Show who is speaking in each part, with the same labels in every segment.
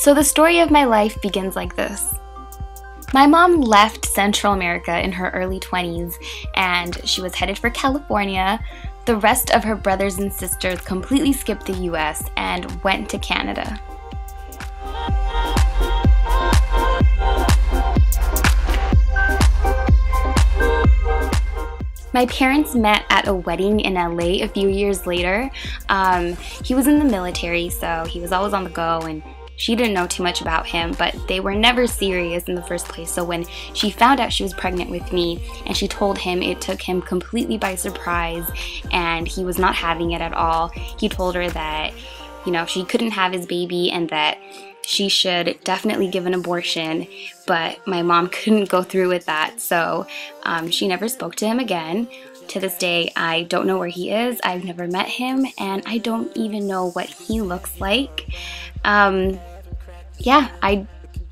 Speaker 1: So the story of my life begins like this. My mom left Central America in her early 20s and she was headed for California. The rest of her brothers and sisters completely skipped the US and went to Canada. My parents met at a wedding in LA a few years later. He was in the military, so he was always on the go, and she didn't know too much about him, but they were never serious in the first place. So when she found out she was pregnant with me and she told him, it took him completely by surprise and he was not having it at all. He told her that, you know, she couldn't have his baby and that she should definitely give an abortion, but my mom couldn't go through with that, so she never spoke to him again. To this day, I don't know where he is, I've never met him, and I don't even know what he looks like. Yeah, I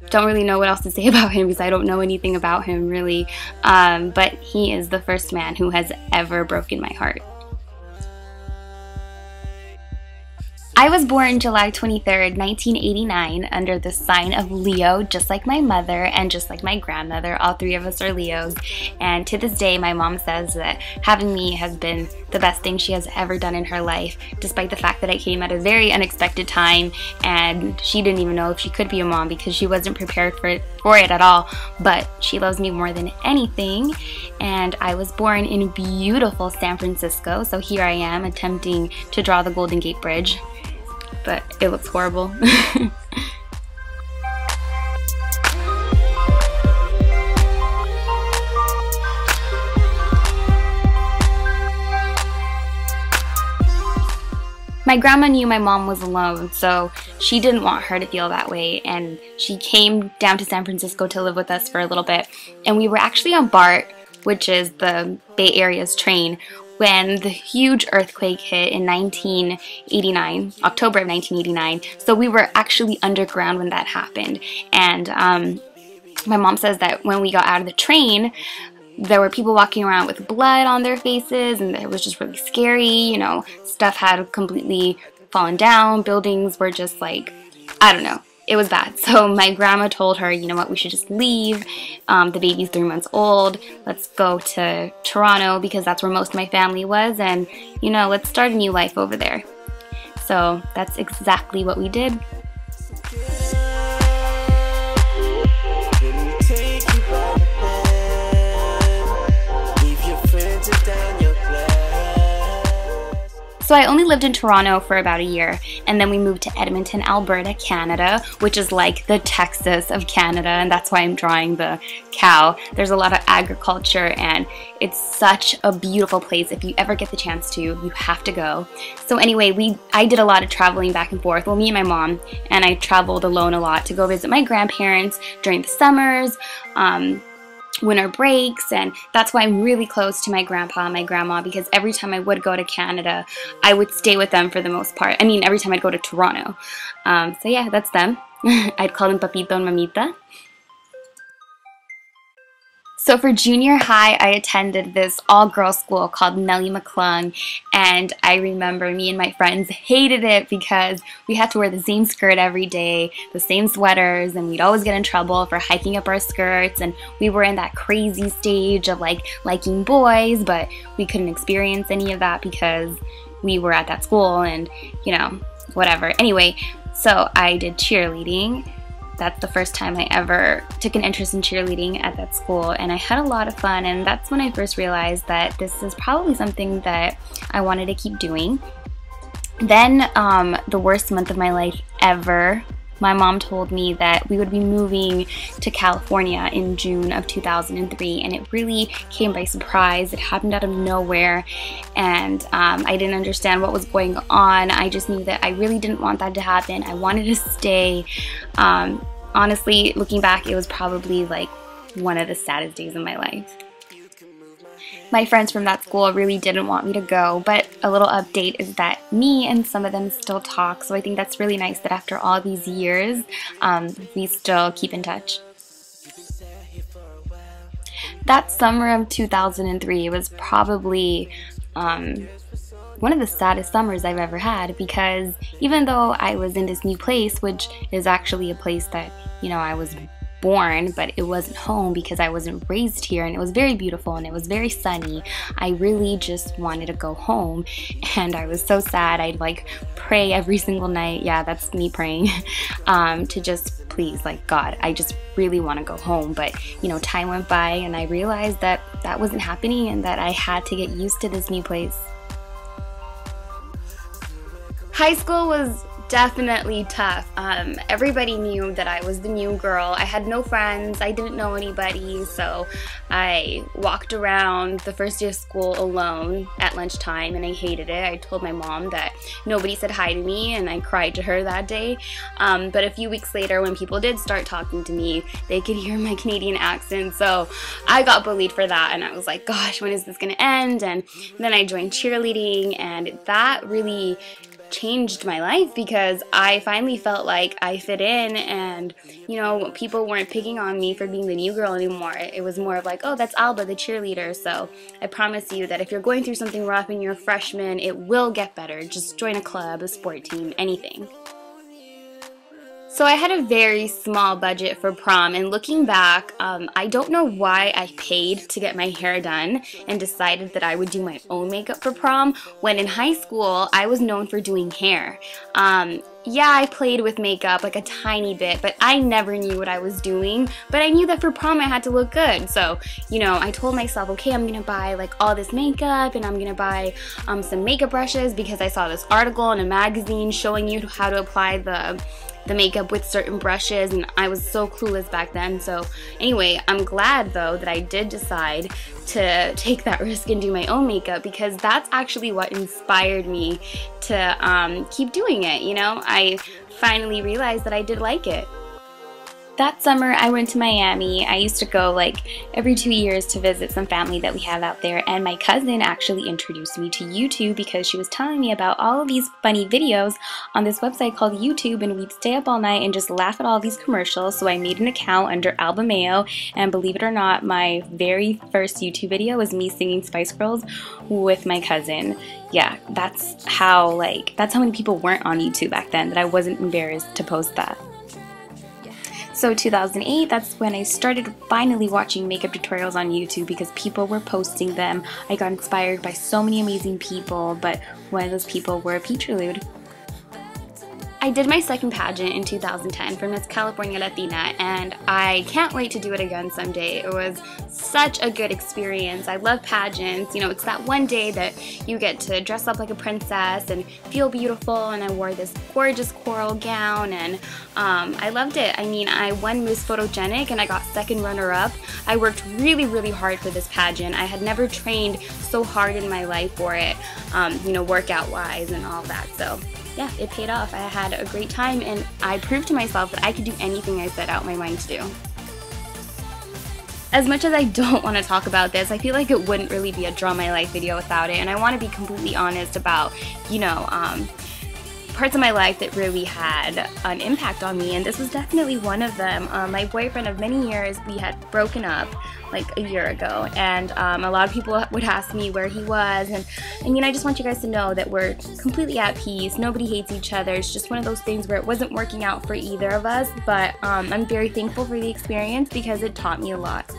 Speaker 1: don't really know what else to say about him because I don't know anything about him really, but he is the first man who has ever broken my heart. I was born July 23rd, 1989 under the sign of Leo, just like my mother and just like my grandmother. All three of us are Leos, and to this day my mom says that having me has been the best thing she has ever done in her life, despite the fact that I came at a very unexpected time and she didn't even know if she could be a mom because she wasn't prepared for it at all. But she loves me more than anything, and I was born in beautiful San Francisco, so here I am attempting to draw the Golden Gate Bridge. But it looks horrible. My grandma knew my mom was alone, so she didn't want her to feel that way, and she came down to San Francisco to live with us for a little bit. And we were actually on BART, which is the Bay Area's train, when the huge earthquake hit in 1989, October of 1989. So we were actually underground when that happened. And my mom says that when we got out of the train, there were people walking around with blood on their faces, and it was just really scary. You know, stuff had completely fallen down. Buildings were just like, I don't know. It was bad. So my grandma told her, you know what, we should just leave. The baby's 3 months old. Let's go to Toronto because that's where most of my family was, and, you know, let's start a new life over there. So that's exactly what we did. So I only lived in Toronto for about a year, and then we moved to Edmonton, Alberta, Canada, which is like the Texas of Canada, and that's why I'm drawing the cow. There's a lot of agriculture, and it's such a beautiful place. If you ever get the chance to, you have to go. So anyway, I did a lot of traveling back and forth, well, me and my mom, and I traveled alone a lot to go visit my grandparents during the summers, winter breaks, and that's why I'm really close to my grandpa and my grandma, because every time I would go to Canada, I would stay with them for the most part. I mean, every time I'd go to Toronto. So yeah, that's them. I'd call them Papito and Mamita. So for junior high, I attended this all-girls school called Nellie McClung, and I remember me and my friends hated it because we had to wear the same skirt every day, the same sweaters, and we'd always get in trouble for hiking up our skirts, and we were in that crazy stage of like liking boys, but we couldn't experience any of that because we were at that school and, you know, whatever. Anyway, so I did cheerleading. That's the first time I ever took an interest in cheerleading at that school, and I had a lot of fun, and that's when I first realized that this is probably something that I wanted to keep doing. Then the worst month of my life ever, my mom told me that we would be moving to California in June of 2003, and it really came by surprise. It happened out of nowhere, and I didn't understand what was going on. I just knew that I really didn't want that to happen. I wanted to stay. Honestly, looking back, it was probably like one of the saddest days of my life. My friends from that school really didn't want me to go, but a little update is that me and some of them still talk, so I think that's really nice that after all these years, we still keep in touch. That summer of 2003 was probably one of the saddest summers I've ever had, because even though I was in this new place, which is actually a place that, I was born, but it wasn't home because I wasn't raised here, and it was very beautiful and it was very sunny, I really just wanted to go home, and I was so sad. I'd like pray every single night. Yeah, that's me praying to just please, like, God, I just really want to go home. But time went by and I realized that that wasn't happening and that I had to get used to this new place. High school was definitely tough. Everybody knew that I was the new girl. I had no friends. I didn't know anybody, so I walked around the first day of school alone at lunchtime, and I hated it. I told my mom that nobody said hi to me, and I cried to her that day. But a few weeks later, when people did start talking to me, they could hear my Canadian accent, so I got bullied for that, and I was like, gosh, when is this gonna end? And then I joined cheerleading, and that really changed my life because I finally felt like I fit in, and people weren't picking on me for being the new girl anymore. It was more of like, oh, that's Alba, the cheerleader. So I promise you that if you're going through something rough and you're a freshman, it will get better. Just join a club, a sport team, anything. So I had a very small budget for prom, and looking back, I don't know why I paid to get my hair done and decided that I would do my own makeup for prom, when in high school I was known for doing hair. Yeah, I played with makeup like a tiny bit, but I never knew what I was doing. But I knew that for prom I had to look good. So, I told myself, okay, I'm gonna buy like all this makeup, and I'm gonna buy some makeup brushes, because I saw this article in a magazine showing you how to apply the makeup with certain brushes, and I was so clueless back then. So anyway, I'm glad though that I did decide to take that risk and do my own makeup, because that's actually what inspired me to keep doing it. I finally realized that I did like it. That summer I went to Miami. I used to go like every 2 years to visit some family that we have out there, and my cousin actually introduced me to YouTube because she was telling me about all of these funny videos on this website called YouTube, and we'd stay up all night and just laugh at all these commercials. So I made an account under AlbaMayo, and believe it or not, my very first YouTube video was me singing Spice Girls with my cousin. Yeah, that's how many people weren't on YouTube back then that I wasn't embarrassed to post that. So 2008, that's when I started finally watching makeup tutorials on YouTube because people were posting them. I got inspired by so many amazing people, but one of those people were Peterlude. I did my second pageant in 2010 for Miss California Latina, and I can't wait to do it again someday. It was such a good experience. I love pageants. It's that one day that you get to dress up like a princess and feel beautiful, and I wore this gorgeous coral gown, and I loved it. I mean, I won Miss Photogenic and I got second runner-up. I worked really, really hard for this pageant. I had never trained so hard in my life for it, workout-wise and all that. So yeah, it paid off. I had a great time, and I proved to myself that I could do anything I set out my mind to do. As much as I don't want to talk about this, I feel like it wouldn't really be a Draw My Life video without it, and I want to be completely honest about, parts of my life that really had an impact on me, and this was definitely one of them. My boyfriend of many years, we had broken up like a year ago, and a lot of people would ask me where he was, and I just want you guys to know that we're completely at peace. Nobody hates each other. It's just one of those things where it wasn't working out for either of us, but I'm very thankful for the experience because it taught me a lot.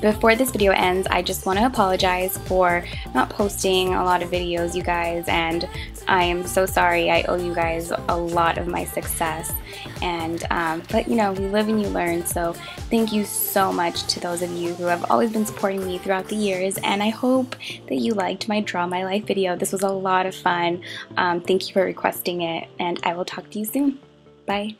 Speaker 1: Before this video ends, I just want to apologize for not posting a lot of videos, you guys, and I am so sorry. I owe you guys a lot of my success, and but we live and you learn, so thank you so much to those of you who have always been supporting me throughout the years, and I hope that you liked my Draw My Life video. This was a lot of fun. Thank you for requesting it, and I will talk to you soon. Bye.